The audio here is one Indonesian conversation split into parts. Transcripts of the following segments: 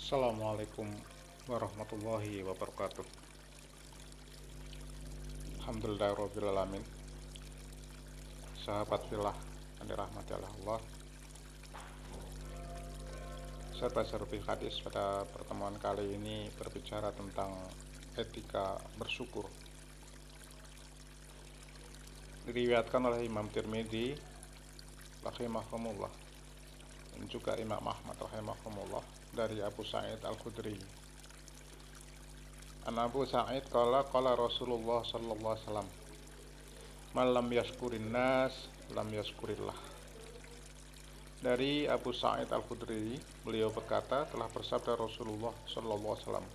Assalamualaikum warahmatullahi wabarakatuh. Alhamdulillahirrabbilalamin. Sahabat filah yang dirahmati oleh Allah, saya Tasarrufi Hadis pada pertemuan kali ini berbicara tentang etika bersyukur. Diriwayatkan oleh Imam Tirmidzi rahimahumullah dan juga Imam Ahmad rahimahumullah dari Abu Sa'id Al-Khudri. An Abu Sa'id qala Rasulullah sallallahu alaihi wasallam, "Man lam yashkurin nas lam yashkurillah." Dari Abu Sa'id Al-Khudri, beliau berkata, telah bersabda Rasulullah sallallahu alaihi wasallam,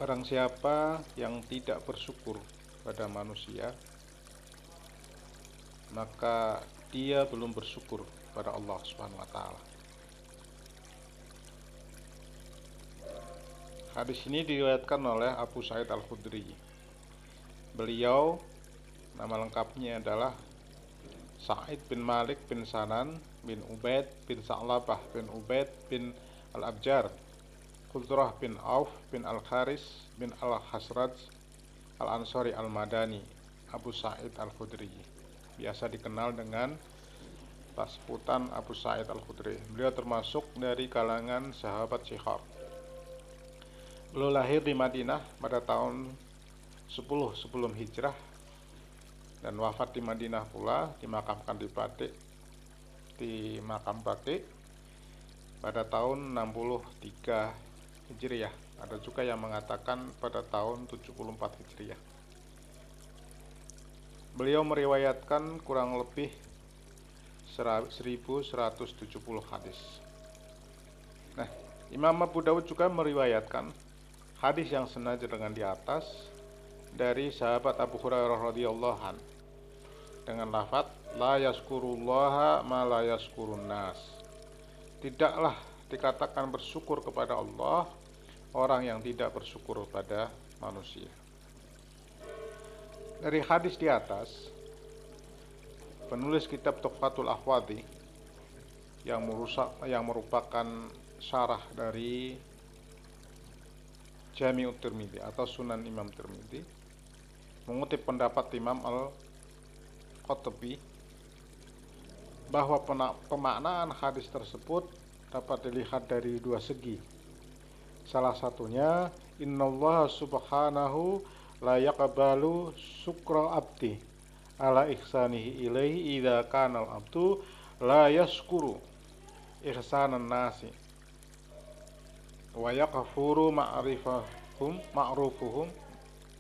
barang siapa yang tidak bersyukur pada manusia, maka dia belum bersyukur pada Allah Subhanahu wa taala. Hadis ini diriwayatkan oleh Abu Sa'id Al-Khudri. Beliau, nama lengkapnya adalah Sa'id bin Malik bin Sanan bin Ubaid bin Sa'labah bin Ubaid bin Al-Abjar, Qudrah bin Auf bin Al-Kharis bin Al-Hasraj Al-Ansari Al-Madani, Abu Sa'id Al-Khudri. Biasa dikenal dengan sebutan Abu Sa'id Al-Khudri. Beliau termasuk dari kalangan sahabat Syikhar. Beliau lahir di Madinah pada tahun 10 sebelum hijrah dan wafat di Madinah pula, dimakamkan di makam Baqi pada tahun 63 Hijriah. Ada juga yang mengatakan pada tahun 74 Hijriah. Beliau meriwayatkan kurang lebih 1170 hadis. Nah, Imam Abu Dawud juga meriwayatkan hadis yang senada dengan di atas dari sahabat Abu Hurairah radhiyallahu anhu dengan lafaz la yaskurullaha ma la yaskurun nas. Tidaklah dikatakan bersyukur kepada Allah orang yang tidak bersyukur pada manusia. Dari hadis di atas, penulis kitab Tuhfatul Ahwadhi yang merupakan syarah dari Jami'ut Tirmidzi atau Sunan Imam Tirmidzi mengutip pendapat Imam Al-Qurtubi bahwa pemaknaan hadis tersebut dapat dilihat dari dua segi. Salah satunya, innallaha subhanahu la yaqbalu syukra abdi ala ihsanihi ilaihi idza kana al-abdu la yashkuru ihsanan nasi wa yakfuru ma'rufuhum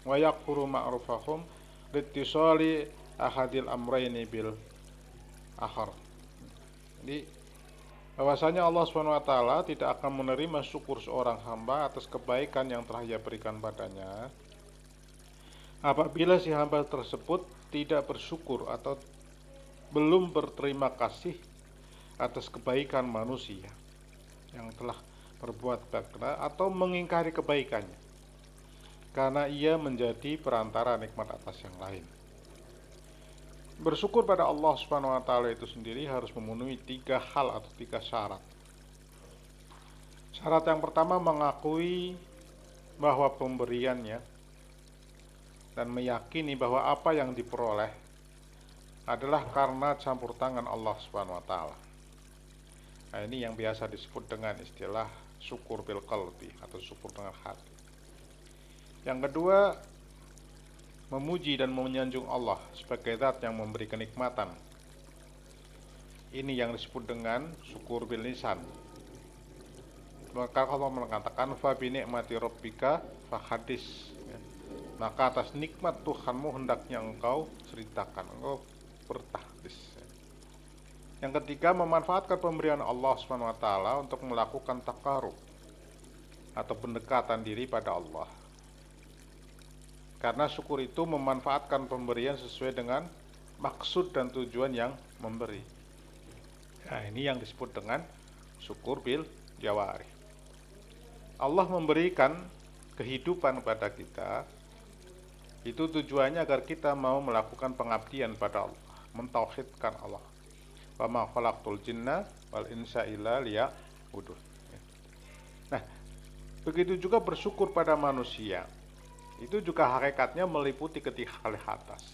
wa yakfuru ma'rufahum litisali ahadil amrayni bil akhar. Jadi bahwasanya Allah SWT tidak akan menerima syukur seorang hamba atas kebaikan yang telah Ia berikan padanya apabila si hamba tersebut tidak bersyukur atau belum berterima kasih atas kebaikan manusia yang telah berbuat baik atau mengingkari kebaikannya karena ia menjadi perantara nikmat atas yang lain. Bersyukur pada Allah Subhanahu wa taala itu sendiri harus memenuhi 3 hal atau 3 syarat. Syarat yang pertama, mengakui bahwa pemberiannya dan meyakini bahwa apa yang diperoleh adalah karena campur tangan Allah Subhanahu wa taala. Nah, ini yang biasa disebut dengan istilah syukur bil qalbi atau syukur dengan hati. Yang kedua, memuji dan menyanjung Allah sebagai zat yang memberi kenikmatan. Ini yang disebut dengan syukur bil lisan. Maka Allah mengatakan fa bi ni'mati rabbika fahadis. Maka atas nikmat Tuhanmu hendaknya engkau ceritakan, engkau bertahdis. Yang ketiga, memanfaatkan pemberian Allah Subhanahu wa taala untuk melakukan taqarrub atau pendekatan diri pada Allah. Karena syukur itu memanfaatkan pemberian sesuai dengan maksud dan tujuan yang memberi. Nah, ini yang disebut dengan syukur bil jawari. Allah memberikan kehidupan kepada kita, itu tujuannya agar kita mau melakukan pengabdian pada Allah, mentauhidkan Allah. Wa ma khalaqtul jinna wal insa illa liya'budun. Nah, begitu juga bersyukur pada manusia. Itu juga hakikatnya meliputi ketiga hal atas.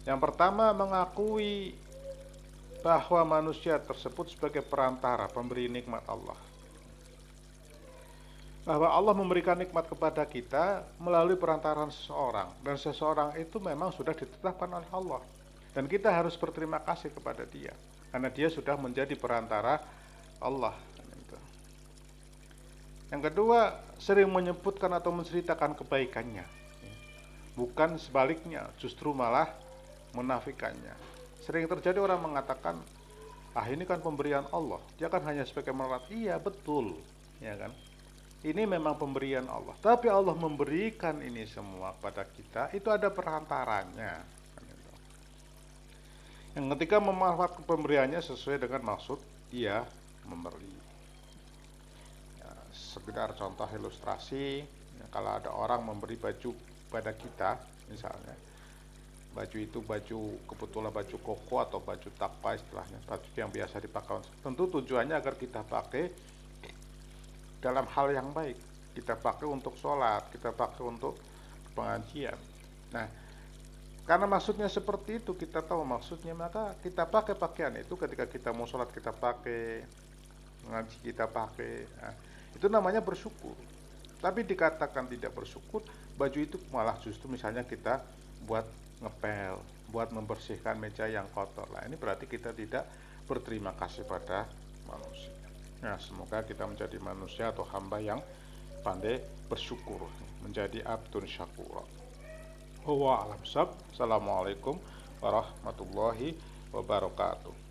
Yang pertama, mengakui bahwa manusia tersebut sebagai perantara pemberi nikmat Allah. Bahwa Allah memberikan nikmat kepada kita melalui perantaraan seseorang, dan seseorang itu memang sudah ditetapkan oleh Allah, dan kita harus berterima kasih kepada dia karena dia sudah menjadi perantara Allah. Yang kedua, sering menyebutkan atau menceritakan kebaikannya, bukan sebaliknya, justru malah menafikannya. Sering terjadi orang mengatakan, ini kan pemberian Allah, dia kan hanya sebagai merawat. Iya, betul, ya kan? Ini memang pemberian Allah, tapi Allah memberikan ini semua pada kita, itu ada perantaranya. Yang ketika memanfaatkan pemberiannya sesuai dengan maksud ia memberi. Ya, sekedar contoh ilustrasi, ya, kalau ada orang memberi baju pada kita, misalnya, baju itu kebetulan baju koko atau baju takpa istilahnya, baju yang biasa dipakai, tentu tujuannya agar kita pakai dalam hal yang baik, kita pakai untuk sholat, kita pakai untuk pengajian. Nah, karena maksudnya seperti itu, kita tahu maksudnya, maka kita pakai pakaian itu ketika kita mau sholat kita pakai, ngaji kita pakai. Nah, itu namanya bersyukur. Tapi dikatakan tidak bersyukur, baju itu malah justru misalnya kita buat ngepel, buat membersihkan meja yang kotor. Nah, ini berarti kita tidak berterima kasih pada manusia. Nah, semoga kita menjadi manusia atau hamba yang pandai bersyukur, menjadi abdun syakura. Wa a'lam. Assalamualaikum warahmatullahi wabarakatuh.